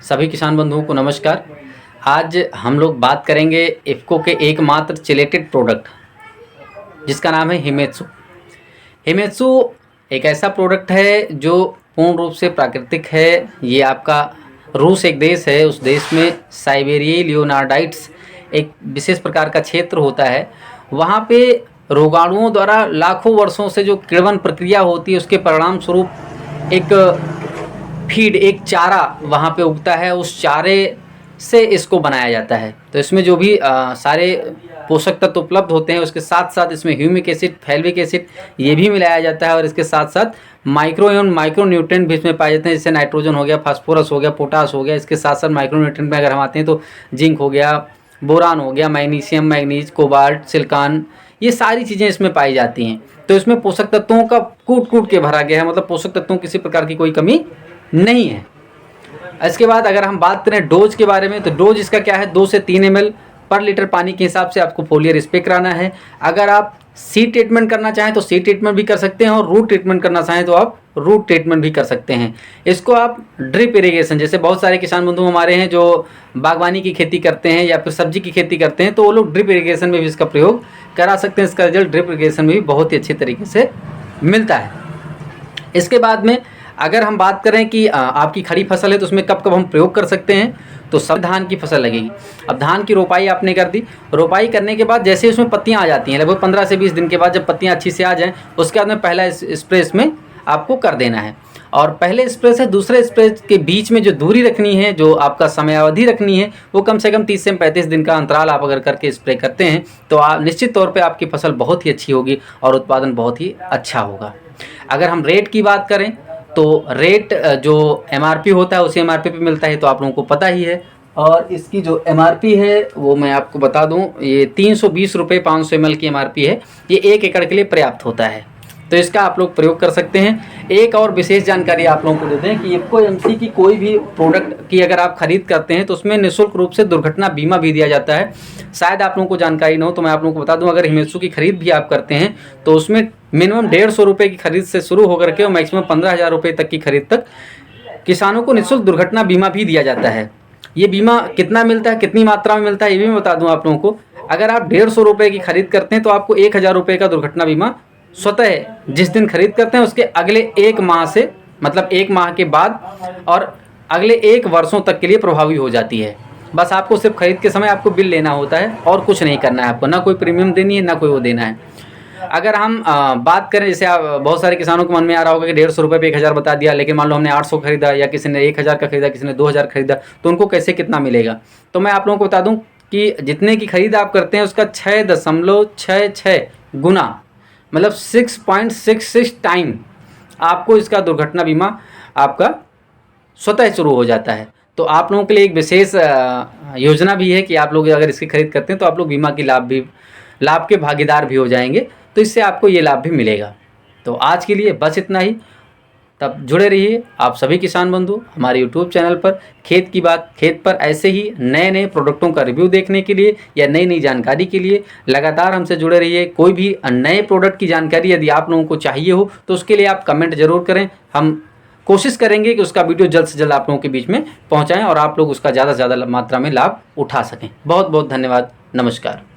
सभी किसान बंधुओं को नमस्कार। आज हम लोग बात करेंगे इफ़को के एकमात्र चिलेटेड प्रोडक्ट जिसका नाम है हिमेत्सु। हिमेत्सु एक ऐसा प्रोडक्ट है जो पूर्ण रूप से प्राकृतिक है। ये आपका रूस एक देश है, उस देश में साइबेरियाई लियोनार्डाइट्स एक विशेष प्रकार का क्षेत्र होता है। वहाँ पे रोगाणुओं द्वारा लाखों वर्षों से जो किण्वन प्रक्रिया होती है उसके परिणाम स्वरूप एक फीड, एक चारा वहाँ पे उगता है। उस चारे से इसको बनाया जाता है। तो इसमें जो भी सारे पोषक तत्व उपलब्ध होते हैं उसके साथ साथ इसमें ह्यूमिक एसिड, फैल्विक एसिड ये भी मिलाया जाता है। और इसके साथ साथ माइक्रो एवं माइक्रो न्यूट्रिएंट भी इसमें पाए जाते हैं, जैसे नाइट्रोजन हो गया, फास्फोरस हो गया, पोटास हो गया। इसके साथ साथ माइक्रो न्यूट्रिएंट में अगर हम आते हैं तो जिंक हो गया, बोरान हो गया, मैग्नीशियम, मैग्नीज, कोबाल्ट, सिलिकॉन, ये सारी चीज़ें इसमें पाई जाती हैं। तो इसमें पोषक तत्वों का कूट कूट के भरा गया है, मतलब पोषक तत्वों किसी प्रकार की कोई कमी नहीं है। इसके बाद अगर हम बात करें डोज के बारे में, तो डोज इसका क्या है, 2 से 3 ml पर लीटर पानी के हिसाब से आपको फोलियर स्प्रे कराना है। अगर आप सीड ट्रीटमेंट करना चाहें तो सीड ट्रीटमेंट भी कर सकते हैं, और रूट ट्रीटमेंट करना चाहें तो आप रूट ट्रीटमेंट भी कर सकते हैं। इसको आप ड्रिप इरिगेशन, जैसे बहुत सारे किसान बंधु हमारे हैं जो बागवानी की खेती करते हैं या फिर सब्जी की खेती करते हैं, तो वो लोग ड्रिप इरिगेशन में भी इसका प्रयोग करा सकते हैं। इसका रिजल्ट ड्रिप इरिगेशन में भी बहुत ही अच्छे तरीके से मिलता है। इसके बाद में अगर हम बात करें कि आपकी खड़ी फसल है तो उसमें कब कब हम प्रयोग कर सकते हैं, तो सब धान की फसल लगेगी। अब धान की रोपाई आपने कर दी, रोपाई करने के बाद जैसे उसमें पत्तियां आ जाती हैं, लगभग 15 से 20 दिन के बाद जब पत्तियां अच्छी से आ जाएं, उसके बाद में पहला स्प्रे इसमें आपको कर देना है। और पहले स्प्रे से दूसरे स्प्रे के बीच में जो दूरी रखनी है, जो आपका समयावधि रखनी है, वो कम से कम 30 से 35 दिन का अंतराल आप अगर करके स्प्रे करते हैं तो आप निश्चित तौर पर आपकी फसल बहुत ही अच्छी होगी और उत्पादन बहुत ही अच्छा होगा। अगर हम रेट की बात करें तो रेट जो MRP होता है उसी MRP पे मिलता है, तो आप लोगों को पता ही है। और इसकी जो MRP है वो मैं आपको बता दूं, ये 320 रुपये 500 ml की MRP है। ये 1 एकड़ के लिए पर्याप्त होता है, तो इसका आप लोग प्रयोग कर सकते हैं। एक और विशेष जानकारी आप लोगों को दे दें कि इफ़को एमसी की कोई भी प्रोडक्ट की अगर आप खरीद करते हैं तो उसमें निःशुल्क रूप से दुर्घटना बीमा भी दिया जाता है। शायद आप लोगों को जानकारी न हो तो मैं आप लोगों को बता दूं, अगर हिमेत्सु की खरीद भी आप करते हैं तो उसमें मिनिमम 150 रुपये की खरीद से शुरू होकर के और मैक्सिमम 15,000 रुपये तक की खरीद तक किसानों को निःशुल्क दुर्घटना बीमा भी दिया जाता है। ये बीमा कितना मिलता है, कितनी मात्रा में मिलता है, ये भी मैं बता दूं आप लोगों को। अगर आप 150 रुपये की खरीद करते हैं तो आपको 1,000 रुपये का दुर्घटना बीमा स्वतः जिस दिन खरीद करते हैं उसके अगले 1 माह से, मतलब 1 माह के बाद और अगले 1 वर्षों तक के लिए प्रभावी हो जाती है। बस आपको सिर्फ खरीद के समय आपको बिल लेना होता है और कुछ नहीं करना है आपको, ना कोई प्रीमियम देनी है ना कोई वो देना है। अगर हम बात करें, जैसे बहुत सारे किसानों को मन में आ रहा होगा कि 150 रुपये पे 1,000 बता दिया, लेकिन मान लो हमने 800 खरीदा या किसी ने 1,000 का खरीदा, किसी ने 2,000 खरीदा, तो उनको कैसे कितना मिलेगा। तो मैं आप लोगों को बता दूं कि जितने की खरीद आप करते हैं उसका 6.66 गुना, मतलब 6.66 टाइम आपको इसका दुर्घटना बीमा आपका स्वतः शुरू हो जाता है। तो आप लोगों के लिए एक विशेष योजना भी है कि आप लोग अगर इसकी खरीद करते हैं तो आप लोग बीमा की लाभ के भागीदार भी हो जाएंगे, तो इससे आपको ये लाभ भी मिलेगा। तो आज के लिए बस इतना ही। तब जुड़े रहिए आप सभी किसान बंधु हमारे YouTube चैनल पर। खेत की बात खेत पर ऐसे ही नए नए प्रोडक्टों का रिव्यू देखने के लिए या नई नई जानकारी के लिए लगातार हमसे जुड़े रहिए। कोई भी नए प्रोडक्ट की जानकारी यदि आप लोगों को चाहिए हो तो उसके लिए आप कमेंट ज़रूर करें। हम कोशिश करेंगे कि उसका वीडियो जल्द से जल्द आप लोगों के बीच में पहुँचाएँ और आप लोग उसका ज़्यादा से ज़्यादा मात्रा में लाभ उठा सकें। बहुत बहुत धन्यवाद। नमस्कार।